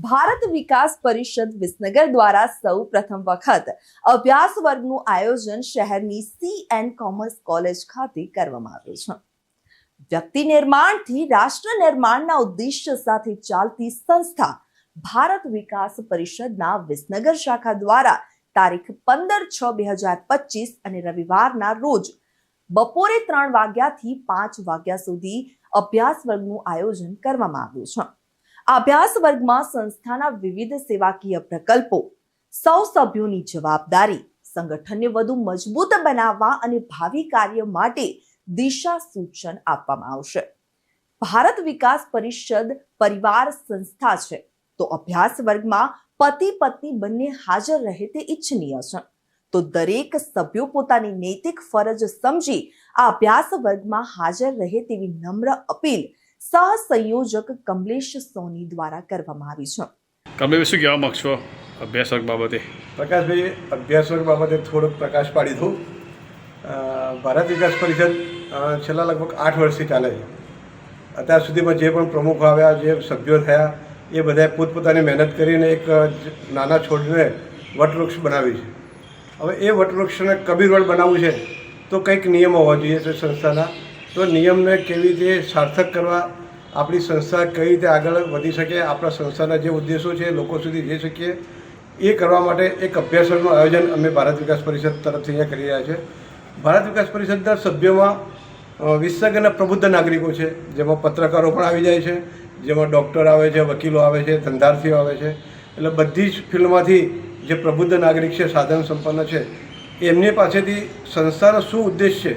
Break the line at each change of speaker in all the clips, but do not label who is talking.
ભારત વિકાસ પરિષદ વિસનગર દ્વારા સૌ પ્રથમ વખત અભ્યાસ વર્ગનું આયોજન શહેરની સી.એન. કોમર્સ કોલેજ ખાતે કરવામાં આવ્યું છે. વ્યક્તિ નિર્માણથી રાષ્ટ્ર નિર્માણના ઉદ્દેશ્ય સાથે ચાલતી સંસ્થા ભારત વિકાસ પરિષદના વિસનગર શાખા દ્વારા તારીખ 15/6/2025 અને રવિવારના રોજ બપોરે 3 વાગ્યાથી 5 વાગ્યા સુધી અભ્યાસ વર્ગનું આયોજન કરવામાં આવ્યું છે. આ અભ્યાસ વર્ગમાં સંસ્થાના વિવિધ સેવાકીય પ્રકલ્પો, સૌ સભ્યોની જવાબદારી, સંગઠનને વધુ મજબૂત બનાવવા અને ભાવિ કાર્ય માટે દિશા સૂચન આપવામાં આવશે. ભારત વિકાસ પરિષદ પરિવાર સંસ્થા છે, તો અભ્યાસ વર્ગમાં પતિ પત્ની બંને હાજર રહે તે ઈચ્છનીય છે. તો દરેક સભ્યો પોતાની નૈતિક ફરજ સમજી આ અભ્યાસ વર્ગમાં હાજર રહે તેવી નમ્ર અપીલ સહસંયોજક કમલેશ સોની દ્વારા કરવામાં આવી છે.
કમલેશ, શું કહેવા માંગશો અભ્યાસ વર્ગ બાબતે?
પ્રકાશભાઈ, અભ્યાસ વર્ગ બાબતે થોડોક પ્રકાશ પાડી દઉં. ભારત વિકાસ પરિષદ છેલ્લા લગભગ 8 વર્ષથી ચાલે છે. અત્યાર સુધીમાં જે પણ પ્રમુખો આવ્યા, જે સભ્યો થયા, એ બધાએ પોતપોતાની મહેનત કરીને એક નાના છોડને વટવૃક્ષ બનાવ્યું છે. હવે એ વટવૃક્ષને કબીરવડ બનાવવું છે તો કંઈક નિયમો હોવા જોઈએ છે સંસ્થાના. તો નિયમને કેવી રીતે સાર્થક કરવા, આપણી સંસ્થા કઈ રીતે આગળ વધી શકે, આપણા સંસ્થાના જે ઉદ્દેશો છે લોકો સુધી જઈ શકીએ, એ કરવા માટે એક અભ્યાસક્રમનું આયોજન અમે ભારત વિકાસ પરિષદ તરફથી અહીંયા કરી રહ્યા છે. ભારત વિકાસ પરિષદના સભ્યોમાં વિસનગરના પ્રબુદ્ધ નાગરિકો છે, જેમાં પત્રકારો પણ આવી જાય છે, જેમાં ડૉક્ટર આવે છે, વકીલો આવે છે, ધંધાર્થીઓ આવે છે. એટલે બધી જ ફિલ્ડમાંથી જે પ્રબુદ્ધ નાગરિક છે, સાધન સંપન્ન છે, એમની પાસેથી સંસ્થાનો શું ઉદ્દેશ છે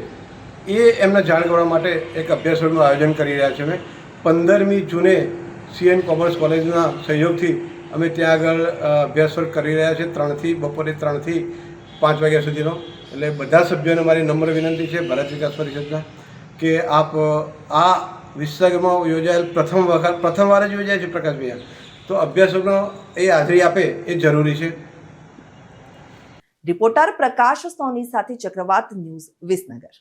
એ એમને જાણ કરવા માટે એક અભ્યાસક્રમનું આયોજન કરી રહ્યા છીએ. અમે 15મી જૂને સી.એન. કોમર્સ કોલેજના સહયોગથી અમે ત્યાં આગળ અભ્યાસક્રમ કરી રહ્યા છીએ, બપોરે 3થી 5 વાગ્યા સુધીનો. એટલે બધા સભ્યોને મારી નમ્ર વિનંતી છે ભારત વિકાસ પરિષદના કે આપ આ વિસનગરમાં યોજાયેલ પ્રથમવાર જ યોજાય છે પ્રકાશભાઈ, તો અભ્યાસક્રમનો એ હાજરી આપે એ જરૂરી છે.
રિપોર્ટર પ્રકાશ સોની સાથે ચક્રવાત ન્યૂઝ, વિસનગર.